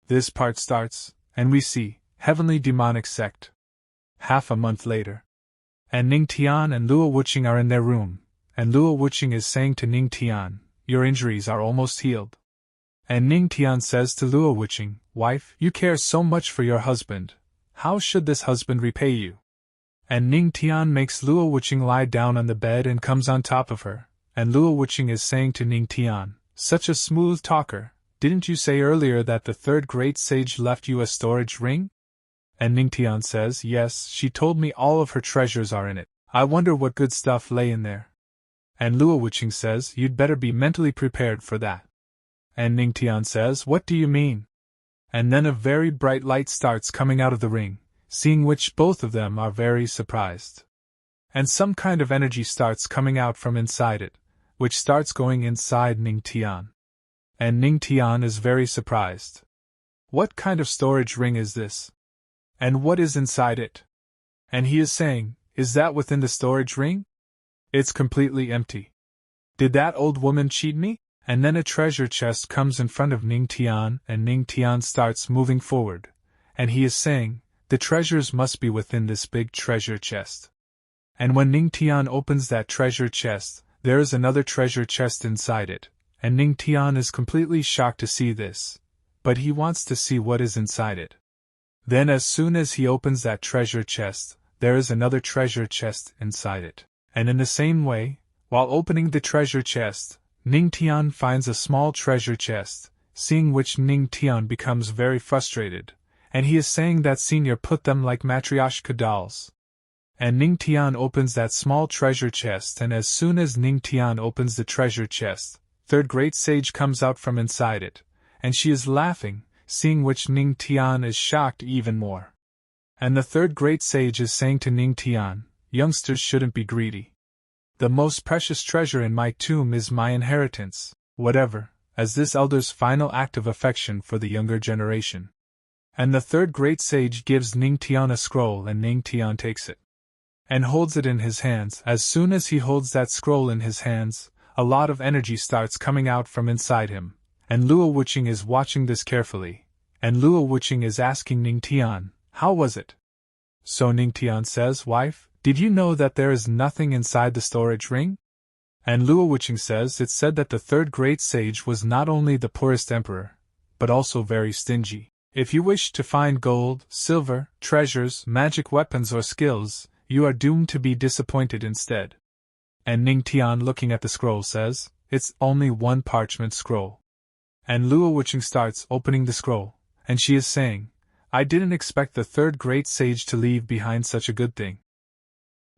This part starts, and we see, Heavenly Demonic Sect. Half a month later. And Ning Tian and Luo Wuqing are in their room, and Luo Wuqing is saying to Ning Tian, "Your injuries are almost healed." And Ning Tian says to Luo Wuqing, "Wife, you care so much for your husband. How should this husband repay you?" And Ning Tian makes Luo Wuqing lie down on the bed and comes on top of her, and Luo Wuqing is saying to Ning Tian, "Such a smooth talker, didn't you say earlier that the third great sage left you a storage ring?" And Ning Tian says, "Yes, she told me all of her treasures are in it. I wonder what good stuff lay in there." And Luo Wuqing says, "You'd better be mentally prepared for that." And Ning Tian says, "What do you mean?" And then a very bright light starts coming out of the ring, seeing which both of them are very surprised. And some kind of energy starts coming out from inside it, which starts going inside Ning Tian. And Ning Tian is very surprised. What kind of storage ring is this? And what is inside it? And he is saying, "Is that within the storage ring? It's completely empty. Did that old woman cheat me?" And then a treasure chest comes in front of Ning Tian, and Ning Tian starts moving forward, and he is saying, "The treasures must be within this big treasure chest." And when Ning Tian opens that treasure chest, there is another treasure chest inside it, and Ning Tian is completely shocked to see this, but he wants to see what is inside it. Then as soon as he opens that treasure chest, there is another treasure chest inside it, and in the same way, while opening the treasure chest, Ning Tian finds a small treasure chest, seeing which Ning Tian becomes very frustrated, and he is saying that Senior put them like matryoshka dolls. And Ning Tian opens that small treasure chest, and as soon as Ning Tian opens the treasure chest, third great sage comes out from inside it, and she is laughing, seeing which Ning Tian is shocked even more. And the third great sage is saying to Ning Tian, "Youngsters shouldn't be greedy. The most precious treasure in my tomb is my inheritance, whatever, as this elder's final act of affection for the younger generation." And the third great sage gives Ning Tian a scroll, and Ning Tian takes it and holds it in his hands. As soon as he holds that scroll in his hands, a lot of energy starts coming out from inside him, and Luo Wuqing is watching this carefully, and Luo Wuqing is asking Ning Tian, "How was it?" So Ning Tian says, "Wife, did you know that there is nothing inside the storage ring?" And Luo Wuqing says, "It said that the third great sage was not only the poorest emperor, but also very stingy. If you wish to find gold, silver, treasures, magic weapons or skills, you are doomed to be disappointed instead." And Ning Tian, looking at the scroll, says, "It's only one parchment scroll." And Luo Wuqing starts opening the scroll, and she is saying, "I didn't expect the third great sage to leave behind such a good thing.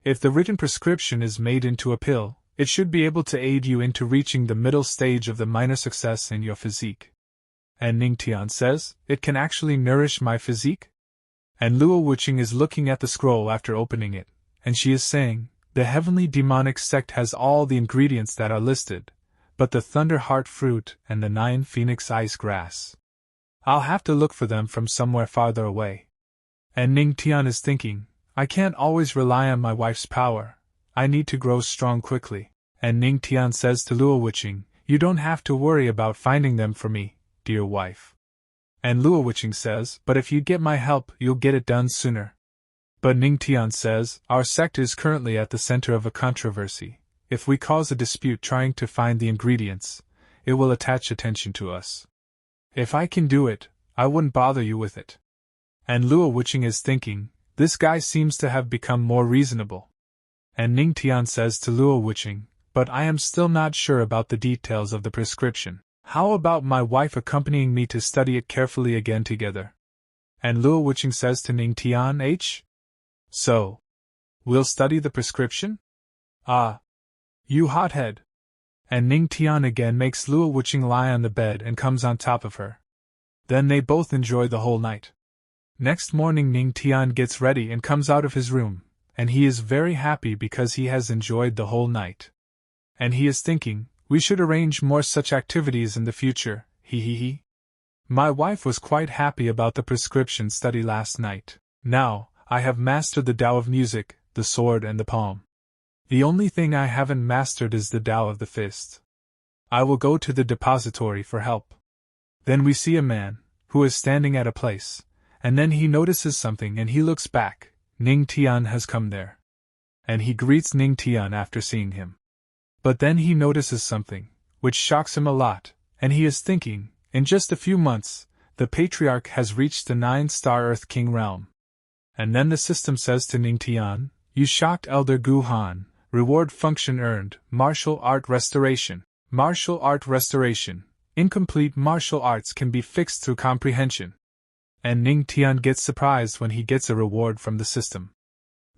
If the written prescription is made into a pill, it should be able to aid you into reaching the middle stage of the minor success in your physique." And Ning Tian says, "It can actually nourish my physique?" And Luo Wuqing is looking at the scroll after opening it, and she is saying, "The heavenly demonic sect has all the ingredients that are listed, but the thunder heart fruit and the 9 phoenix ice grass. I'll have to look for them from somewhere farther away." And Ning Tian is thinking, "I can't always rely on my wife's power. I need to grow strong quickly." And Ning Tian says to Luo Wuqing, "You don't have to worry about finding them for me, dear wife." And Luo Wuqing says, "But if you get my help, you'll get it done sooner." But Ning Tian says, "Our sect is currently at the center of a controversy. If we cause a dispute trying to find the ingredients, it will attach attention to us. If I can do it, I wouldn't bother you with it." And Luo Wuqing is thinking, this guy seems to have become more reasonable. And Ning Tian says to Luo Wuqing, "But I am still not sure about the details of the prescription. How about my wife accompanying me to study it carefully again together?" And Luo Wuqing says to Ning Tian, "So, we'll study the prescription? Ah, you hothead." And Ning Tian again makes Luo Wuqing lie on the bed and comes on top of her. Then they both enjoy the whole night. Next morning Ning Tian gets ready and comes out of his room, and he is very happy because he has enjoyed the whole night. And he is thinking, "We should arrange more such activities in the future, he. My wife was quite happy about the prescription study last night. Now, I have mastered the Tao of music, the sword and the palm. The only thing I haven't mastered is the Tao of the fist. I will go to the depository for help." Then we see a man, who is standing at a place, and then he notices something and he looks back. Ning Tian has come there. And he greets Ning Tian after seeing him. But then he notices something, which shocks him a lot, and he is thinking, in just a few months, the Patriarch has reached the 9-star Earth King realm. And then the system says to Ning Tian, "You shocked Elder Gu Han, reward function earned, martial art restoration. Martial art restoration. Incomplete martial arts can be fixed through comprehension." And Ning Tian gets surprised when he gets a reward from the system.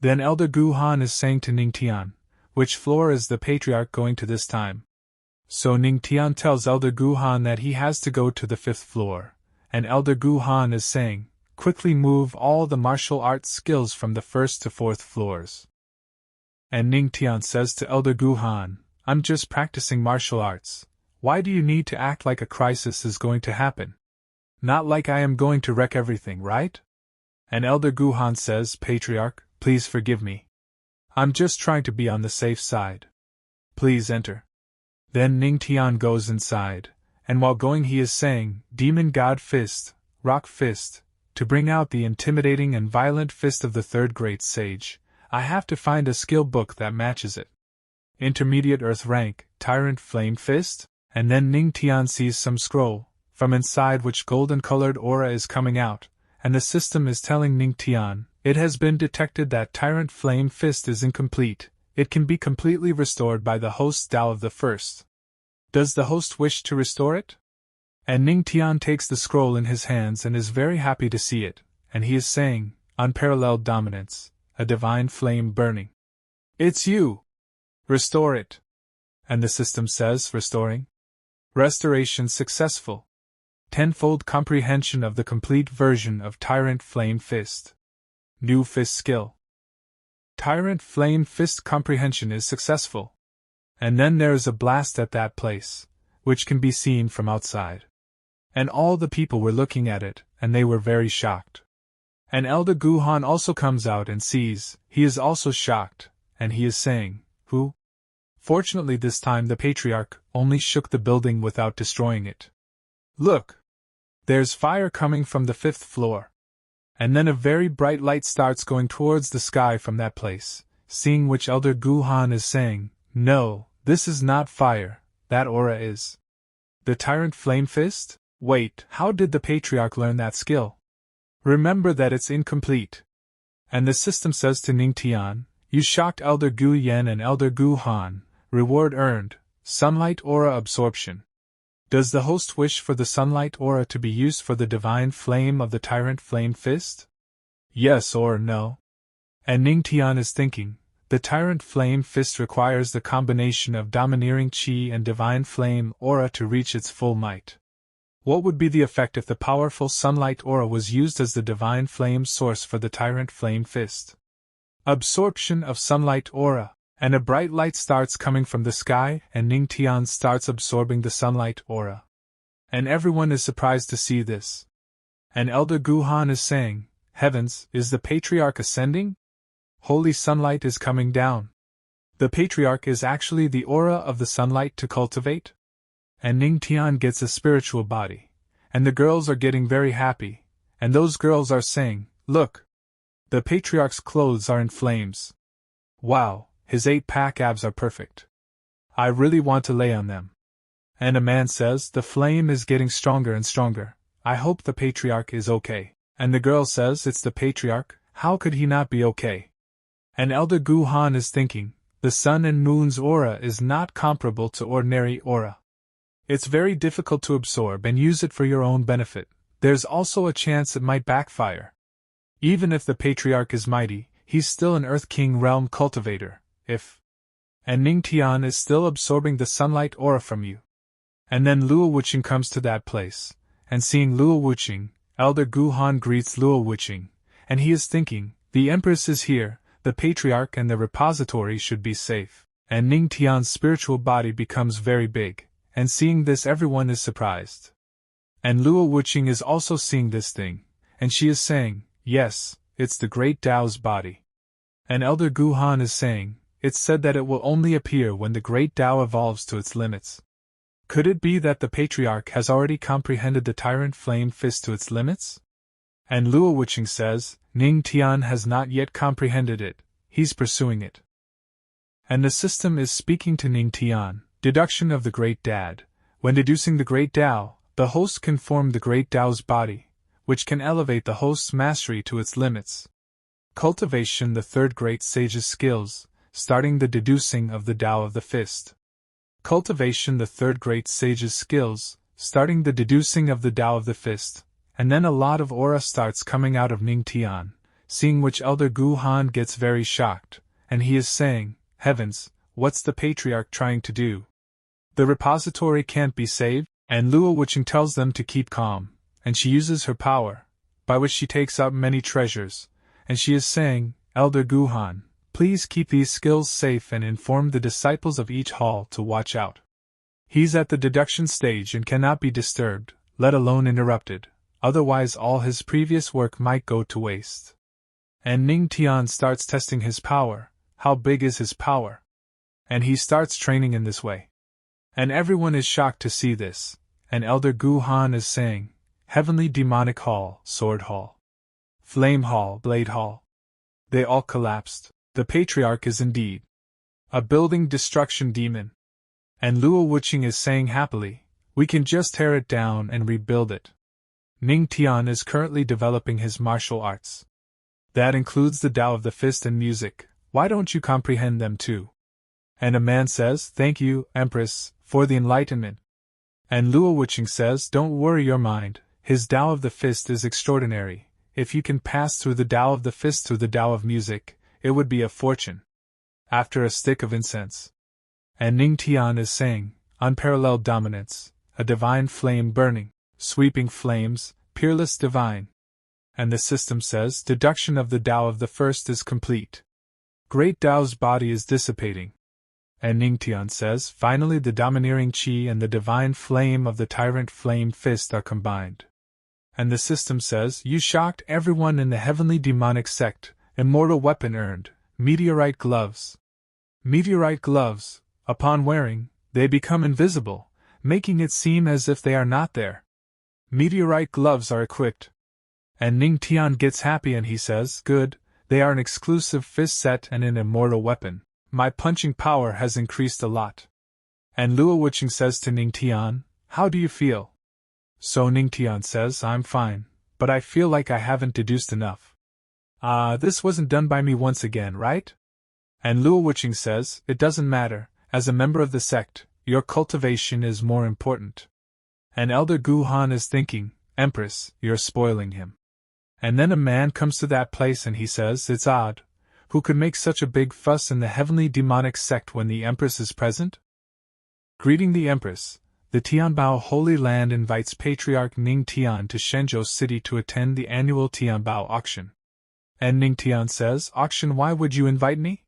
Then Elder Gu Han is saying to Ning Tian, "Which floor is the Patriarch going to this time?" So Ning Tian tells Elder Gu Han that he has to go to the 5th floor, and Elder Gu Han is saying, "Quickly move all the martial arts skills from the 1st to 4th floors." And Ning Tian says to Elder Gu Han, "I'm just practicing martial arts. Why do you need to act like a crisis is going to happen? Not like I am going to wreck everything, right?" And Elder Gu Han says, "Patriarch, please forgive me. I'm just trying to be on the safe side. Please enter." Then Ning Tian goes inside, and while going he is saying, "Demon God Fist, Rock Fist, to bring out the intimidating and violent fist of the 3rd Great Sage, I have to find a skill book that matches it. Intermediate Earth Rank, Tyrant Flame Fist?" And then Ning Tian sees some scroll, from inside which golden-colored aura is coming out, and the system is telling Ning Tian, "It has been detected that Tyrant Flame Fist is incomplete. It can be completely restored by the host's Tao of the First. Does the host wish to restore it?" And Ning Tian takes the scroll in his hands and is very happy to see it, and he is saying, "Unparalleled dominance, a divine flame burning. It's you! Restore it." And the system says, "Restoring? Restoration successful. Tenfold comprehension of the complete version of Tyrant Flame Fist. New fist skill. Tyrant Flame Fist comprehension is successful." And then there is a blast at that place, which can be seen from outside. And all the people were looking at it, and they were very shocked. And Elder Gu Han also comes out and sees, he is also shocked, and he is saying, "Who?" Fortunately this time the Patriarch only shook the building without destroying it. "Look! There's fire coming from the 5th floor." And then a very bright light starts going towards the sky from that place, seeing which Elder Gu Han is saying, "No, this is not fire, that aura is the Tyrant Flame Fist? Wait, how did the Patriarch learn that skill? Remember that it's incomplete." And the system says to Ning Tian, "You shocked Elder Gu Yan and Elder Gu Han, reward earned, sunlight aura absorption. Does the host wish for the sunlight aura to be used for the divine flame of the Tyrant Flame Fist? Yes or no?" And Ning Tian is thinking, the Tyrant Flame Fist requires the combination of domineering Qi and divine flame aura to reach its full might. What would be the effect if the powerful sunlight aura was used as the divine flame source for the Tyrant Flame Fist? Absorption of sunlight aura, and a bright light starts coming from the sky, and Ning Tian starts absorbing the sunlight aura. And everyone is surprised to see this. And Elder Gu Han is saying, "Heavens, is the Patriarch ascending? Holy sunlight is coming down. The Patriarch is actually the aura of the sunlight to cultivate?" And Ning Tian gets a spiritual body, and the girls are getting very happy, and those girls are saying, "Look! The Patriarch's clothes are in flames. Wow, his 8-pack abs are perfect. I really want to lay on them." And a man says, "The flame is getting stronger and stronger. I hope the Patriarch is okay." And the girl says, "It's the Patriarch, how could he not be okay?" And Elder Gu Han is thinking, the sun and moon's aura is not comparable to ordinary aura. It's very difficult to absorb and use it for your own benefit. There's also a chance it might backfire. Even if the Patriarch is mighty, he's still an Earth King realm cultivator, if... And Ning Tian is still absorbing the sunlight aura from you. And then Luo Wuqing comes to that place, and seeing Luo Wuqing, Elder Gu Han greets Luo Wuqing, and he is thinking, the Empress is here, the Patriarch and the repository should be safe. And Ning Tian's spiritual body becomes very big, and seeing this everyone is surprised. And Luo Wuqing is also seeing this thing, and she is saying, "Yes, it's the Great Tao's body." And Elder Gu Han is saying, "It's said that it will only appear when the Great Tao evolves to its limits. Could it be that the patriarch has already comprehended the tyrant flame fist to its limits? And Luo Wuqing says, Ning Tian has not yet comprehended it, he's pursuing it. And the system is speaking to Ning Tian, deduction of the Great Dad. When deducing the Great Tao, the host can form the Great Tao's body, which can elevate the host's mastery to its limits. Cultivation, the third great sage's skills, starting the deducing of the Tao of the fist. Cultivation, the third great sage's skills, starting the deducing of the Tao of the fist, and then a lot of aura starts coming out of Ning Tian, seeing which Elder Gu Han gets very shocked, and he is saying, heavens, what's the patriarch trying to do? The repository can't be saved, and Luo Wuqing tells them to keep calm, and she uses her power, by which she takes out many treasures, and she is saying, Elder Gu Han, please keep these skills safe and inform the disciples of each hall to watch out. He's at the deduction stage and cannot be disturbed, let alone interrupted, otherwise all his previous work might go to waste. And Ning Tian starts testing his power. How big is his power? And he starts training in this way. And everyone is shocked to see this, and Elder Gu Han is saying, Heavenly Demonic Hall, Sword Hall, Flame Hall, Blade Hall. They all collapsed. The patriarch is indeed a building destruction demon. And Luo Wuqing is saying happily, we can just tear it down and rebuild it. Ning Tian is currently developing his martial arts. That includes the Tao of the fist and music. Why don't you comprehend them too? And a man says, thank you, Empress, for the enlightenment. And Luo Wuqing says, don't worry your mind, his Tao of the fist is extraordinary. If you can pass through the Tao of the fist through the Tao of music, it would be a fortune. After a stick of incense. And Ning Tian is saying, unparalleled dominance, a divine flame burning, sweeping flames, peerless divine. And the system says, deduction of the Tao of the first is complete. Great Tao's body is dissipating. And Ning Tian says, finally the domineering qi and the divine flame of the tyrant flame fist are combined. And the system says, you shocked everyone in the heavenly demonic sect, immortal weapon earned, meteorite gloves. Meteorite gloves, upon wearing, they become invisible, making it seem as if they are not there. Meteorite gloves are equipped. And Ning Tian gets happy and he says, good, they are an exclusive fist set and an immortal weapon. My punching power has increased a lot. And Luo Wuqing says to Ning Tian, how do you feel? So Ning Tian says, I'm fine, but I feel like I haven't deduced enough. This wasn't done by me once again, right? And Luo Wuqing says, it doesn't matter, as a member of the sect, your cultivation is more important. And Elder Gu Han is thinking, Empress, you're spoiling him. And then a man comes to that place and he says, it's odd, who could make such a big fuss in the heavenly demonic sect when the Empress is present? Greeting the Empress, the Tianbao Holy Land invites Patriarch Ning Tian to Shenzhou City to attend the annual Tianbao auction. And Ning Tian says, auction, why would you invite me?